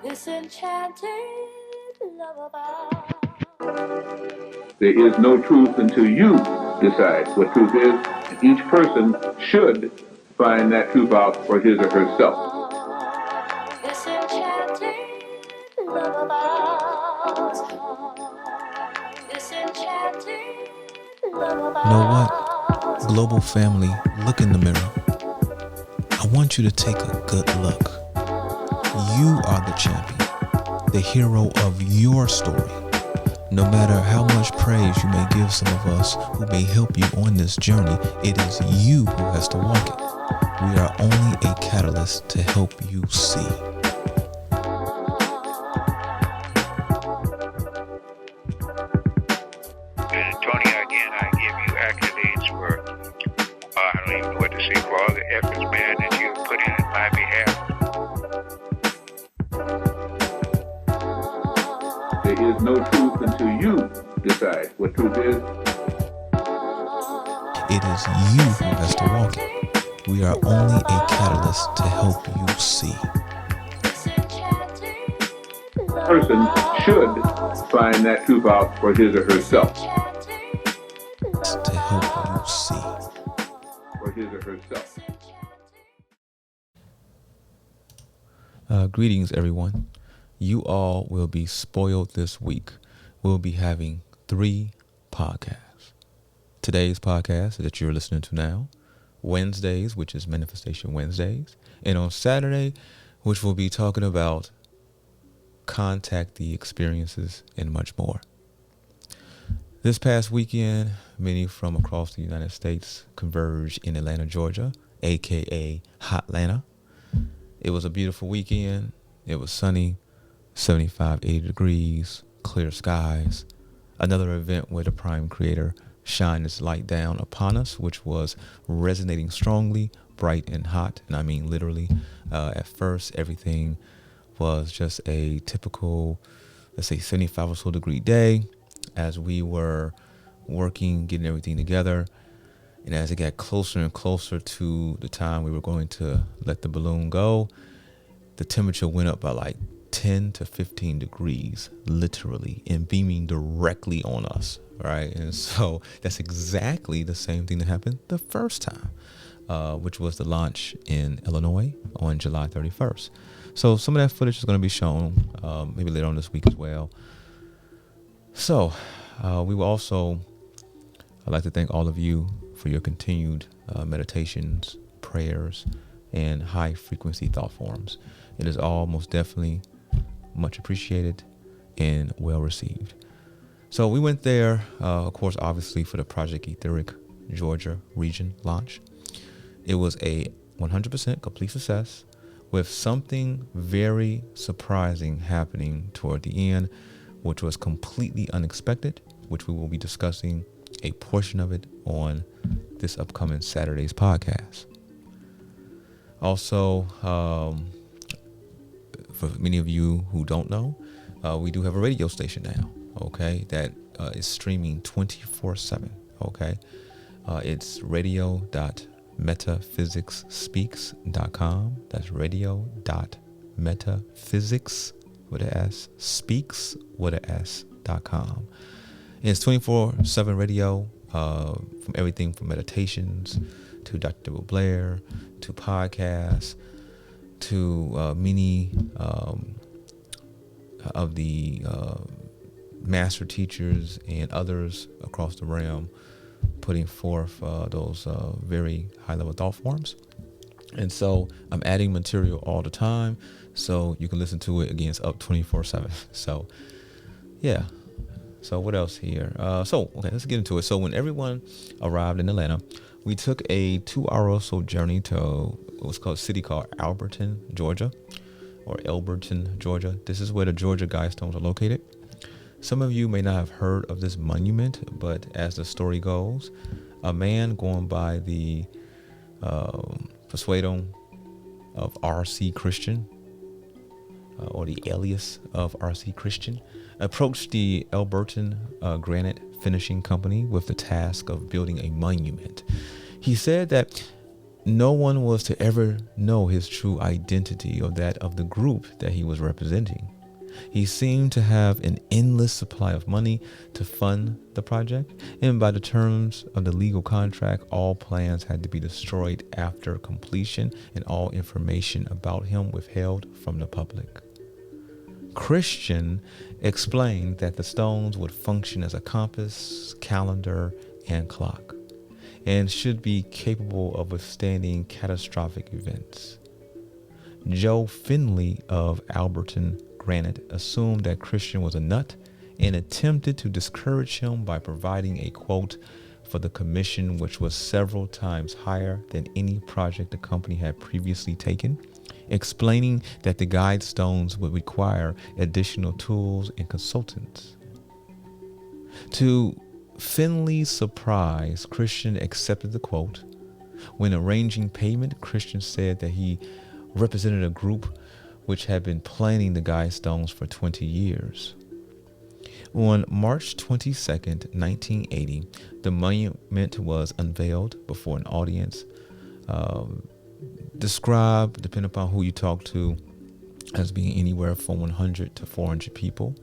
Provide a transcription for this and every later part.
this enchanted love of ours. There is no truth until you decide what truth is, and each person should find that truth out for his or herself. This enchanted love of ours. This enchanted love of ours. You know what? Global family, look in the mirror. I want you to take a good look. You are the champion, the hero of your story. No matter how much praise you may give some of us who may help you on this journey, it is you who has to walk it. We are only a catalyst to help you see. Tony, again, I give you accolades for, I don't even know what to say, for all the efforts, man, that you have put in my behalf. There is no truth until you decide what truth is. It is you who has to walk it. We are only a catalyst to help you see. Person should find that truth out for his or herself. To help you see. For his or herself. Greetings, everyone. You all will be spoiled this week. We'll be having 3 podcasts. Today's podcast that you're listening to now, Wednesdays, which is Manifestation Wednesdays, and on Saturday, which we'll be talking about contact the experiences and much more. This past weekend, many from across the United States converged in Atlanta, Georgia, aka Hotlanta. It was a beautiful weekend. It was sunny, 75, 80 degrees, clear skies. Another event where the Prime Creator shined his light down upon us, which was resonating strongly, bright and hot. And I mean literally. At first, everything was just a typical, let's say, 75 or so degree day as we were working, getting everything together. And as it got closer and closer to the time we were going to let the balloon go, the temperature went up by like 10 to 15 degrees, literally, and beaming directly on us, right? And so that's exactly the same thing that happened the first time, which was the launch in Illinois on July 31st. So some of that footage is going to be shown maybe later on this week as well. So we will also, I'd like to thank all of you for your continued meditations, prayers, and high frequency thought forms. It is all most definitely much appreciated and well received. So we went there, of course, obviously for the Project Etheric Georgia region launch. It was a 100% complete success with something very surprising happening toward the end, which was completely unexpected, which we will be discussing a portion of it on this upcoming Saturday's podcast. Also, for many of you who don't know, we do have a radio station now, okay, that is streaming 24/7, okay? It's radio.metaphysicspeaks.com. That's radio.metaphysics with an S, speaks with an S.com. And it's 24/7 radio, from everything from meditations to Dr. Blair to podcasts to many of the master teachers and others across the realm putting forth those very high-level thought forms. And so I'm adding material all the time, so you can listen to it. Again, it's up 24/7. So, yeah. So what else here? Okay, let's get into it. So when everyone arrived in Atlanta, we took a 2-hour or so journey to what's called a city called Alberton, Georgia, or Elberton, Georgia. This is where the Georgia Guidestones are located. Some of you may not have heard of this monument, but as the story goes, a man going by the persuadon of R.C. Christian, or the alias of R.C. Christian, approached the Elberton Granite Finishing Company with the task of building a monument. He said that no one was to ever know his true identity or that of the group that he was representing. He seemed to have an endless supply of money to fund the project, and by the terms of the legal contract, all plans had to be destroyed after completion and all information about him withheld from the public. Christian explained that the stones would function as a compass, calendar, and clock, and should be capable of withstanding catastrophic events. Joe Finley of Alberton Granite assumed that Christian was a nut and attempted to discourage him by providing a quote for the commission, which was several times higher than any project the company had previously taken, explaining that the Guidestones would require additional tools and consultants. To Finley's surprise, Christian accepted the quote. When arranging payment, Christian said that he represented a group which had been planning the Guidestones for 20 years. On March 22nd, 1980, the monument was unveiled before an audience described, depending upon who you talk to, as being anywhere from 100 to 400 people.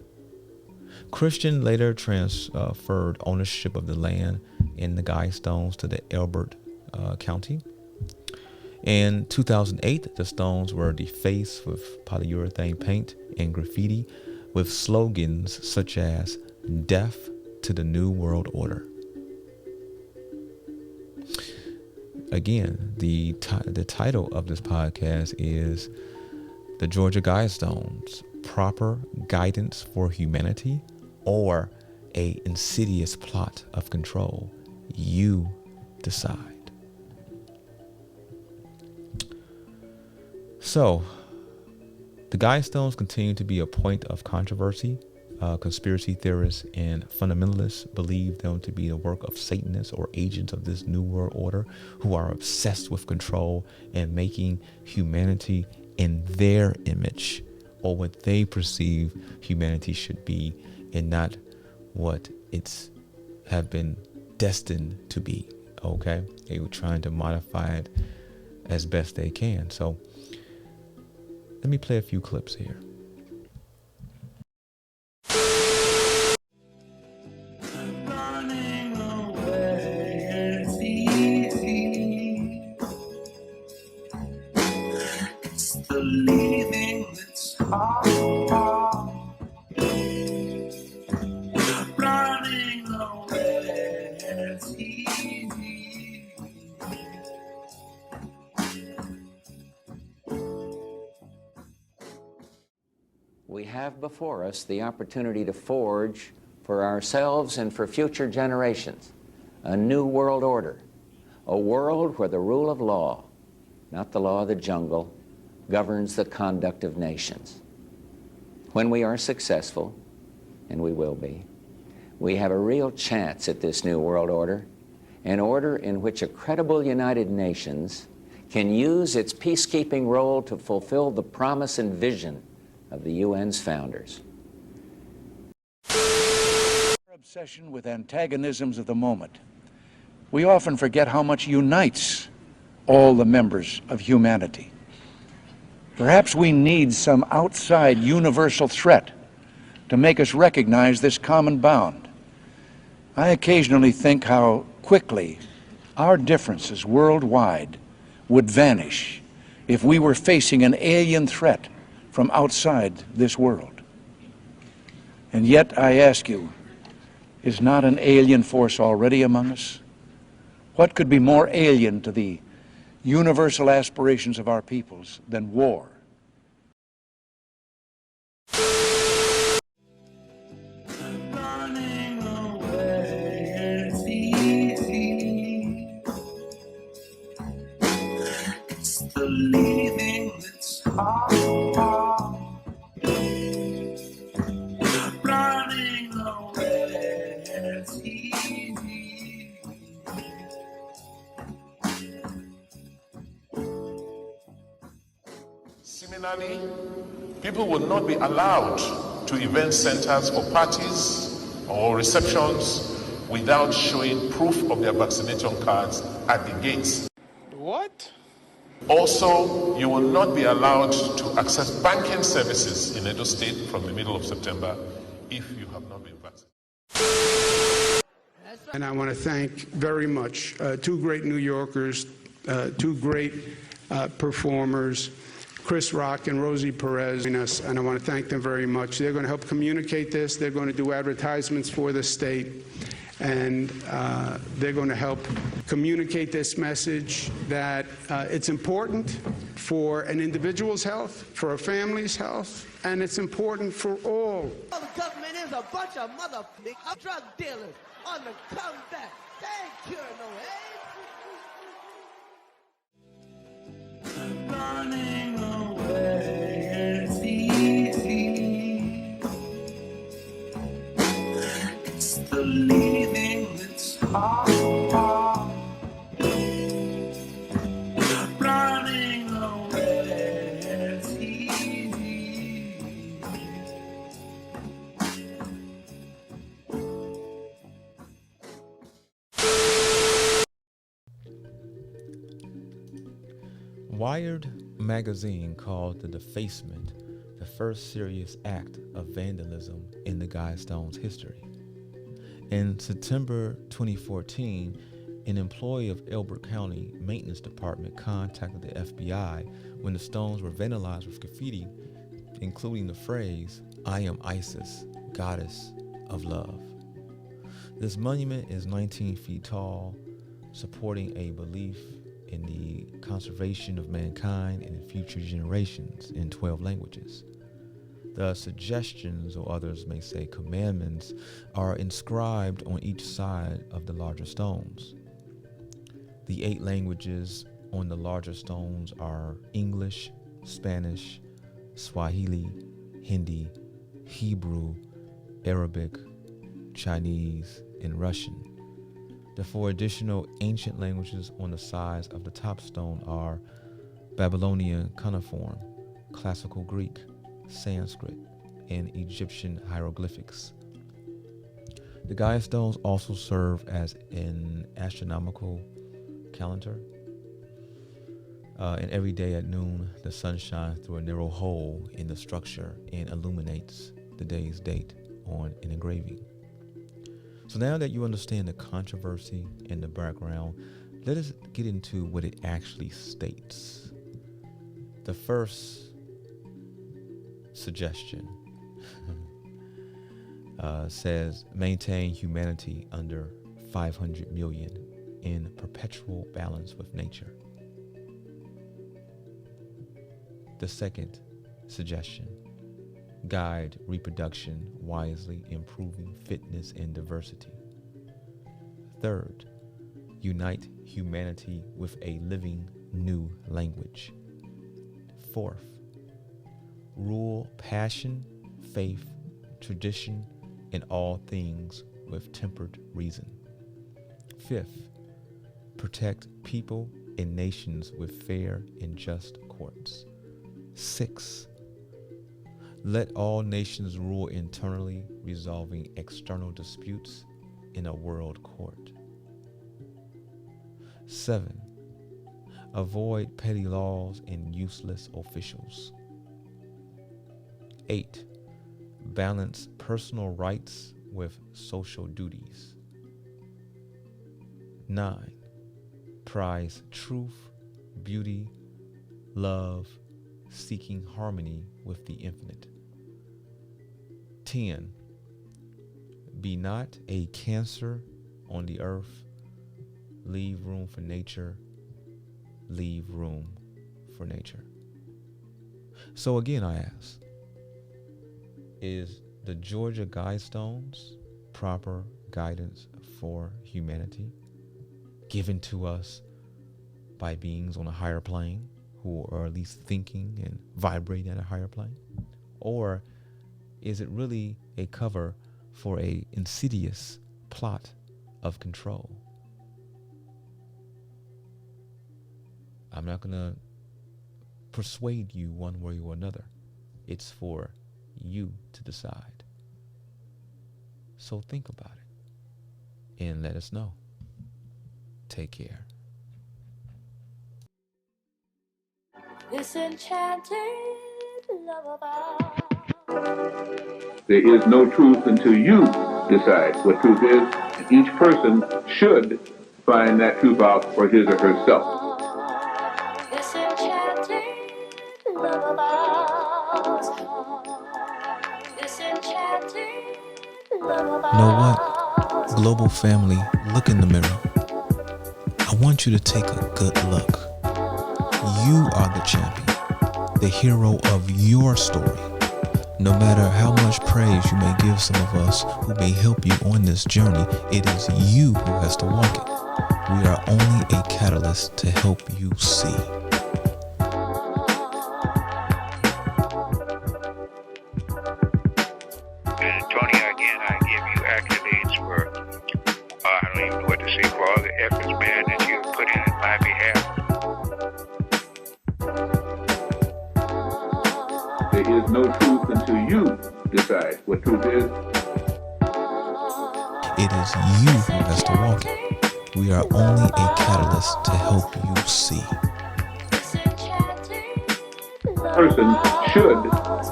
Christian later transferred ownership of the land in the Guidestones to the Elbert County. In 2008, the stones were defaced with polyurethane paint and graffiti with slogans such as "Death to the New World Order." Again, the title of this podcast is The Georgia Guidestones, Proper Guidance for Humanity or a Insidious Plot of Control. You decide. So, the Guidestones continue to be a point of controversy. Conspiracy theorists and fundamentalists believe them to be the work of Satanists or agents of this New World Order who are obsessed with control and making humanity in their image or what they perceive humanity should be and not what it's have been destined to be. Okay? They were trying to modify it as best they can. So, let me play a few clips here. Running away is easy. It's the leaving that's hard. Running away is easy. We have before us the opportunity to forge for ourselves and for future generations a new world order, a world where the rule of law, not the law of the jungle, governs the conduct of nations. When we are successful, and we will be, we have a real chance at this new world order, an order in which a credible United Nations can use its peacekeeping role to fulfill the promise and vision of the UN's founders. Our obsession with antagonisms of the moment, we often forget how much unites all the members of humanity. Perhaps we need some outside universal threat to make us recognize this common bound. I occasionally think how quickly our differences worldwide would vanish if we were facing an alien threat from outside this world. And yet, I ask you, is not an alien force already among us? What could be more alien to the universal aspirations of our peoples than war? Running away is easy. It's the leaving that's hard. Running away is easy. Similarly, people will not be allowed to event centers for parties or receptions without showing proof of their vaccination cards at the gates. What? Also, you will not be allowed to access banking services in Edo State from the middle of September if you have not been vaccinated. And I want to thank very much two great New Yorkers, two great performers, Chris Rock and Rosie Perez, and I want to thank them very much. They're going to help communicate this. They're going to do advertisements for the state, and they're going to help communicate this message that it's important for an individual's health, for a family's health, and it's important for all. The government is a bunch of motherfucking drug dealers on the comeback. They ain't curing no AIDS. Running away is easy. It's the leaving that's hard. Running away is easy. Wired magazine called the defacement the first serious act of vandalism in the Guidestones' history. In September 2014, an employee of Elbert County Maintenance Department contacted the FBI when the stones were vandalized with graffiti, including the phrase, "I am Isis, goddess of love." This monument is 19 feet tall, supporting a belief in the conservation of mankind and in future generations in 12 languages. The suggestions, or others may say commandments, are inscribed on each side of the larger stones. The 8 languages on the larger stones are English, Spanish, Swahili, Hindi, Hebrew, Arabic, Chinese, and Russian. The 4 additional ancient languages on the sides of the top stone are Babylonian cuneiform, Classical Greek, Sanskrit, and Egyptian hieroglyphics. The Guidestones also serve as an astronomical calendar. And every day at noon, the sun shines through a narrow hole in the structure and illuminates the day's date on an engraving. So now that you understand the controversy and the background, let us get into what it actually states. The first suggestion says maintain humanity under 500 million in perpetual balance with nature. The second suggestion, guide reproduction wisely, improving fitness and diversity. Third, unite humanity with a living new language. Fourth, rule passion, faith, tradition, and all things with tempered reason. Fifth, protect people and nations with fair and just courts. 6, let all nations rule internally, resolving external disputes in a world court. 7, avoid petty laws and useless officials. 8, balance personal rights with social duties. 9, prize truth, beauty, love, seeking harmony with the infinite. 10, be not a cancer on the earth, leave room for nature, leave room for nature. So again, I ask, is the Georgia Guidestones proper guidance for humanity given to us by beings on a higher plane who are at least thinking and vibrating at a higher plane? Or is it really a cover for a insidious plot of control? I'm not going to persuade you one way or another. It's for you to decide. So think about it and let us know. Take care. this enchanted lullaby. There is no truth until you decide what truth is, and each person should find that truth out for his or herself. This enchanted lullaby. This enchanted lullaby. You know what? Global family, look in the mirror. I want you to take a good look. You are the champion, the hero of your story. No matter how much praise you may give some of us who may help you on this journey, it is you who has to walk it. We are only a catalyst to help you see. And Tony, again, I give you accolades for, I don't even know what to say, for all the efforts, man, that you put in my behalf. There is no truth until you decide what truth is. It is you who has to walk it. We are only a catalyst to help you see. Person should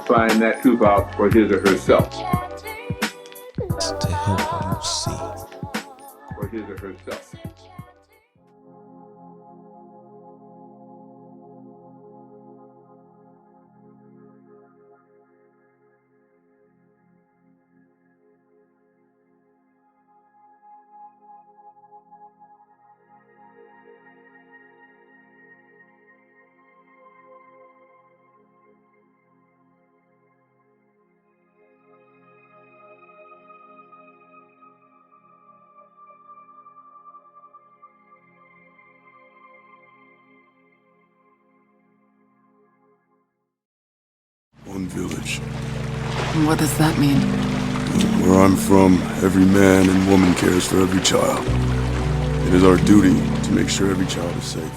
find that truth out for his or herself. To help you see. For his or herself. One village. What does that mean? Where I'm from, every man and woman cares for every child. It is our duty to make sure every child is safe.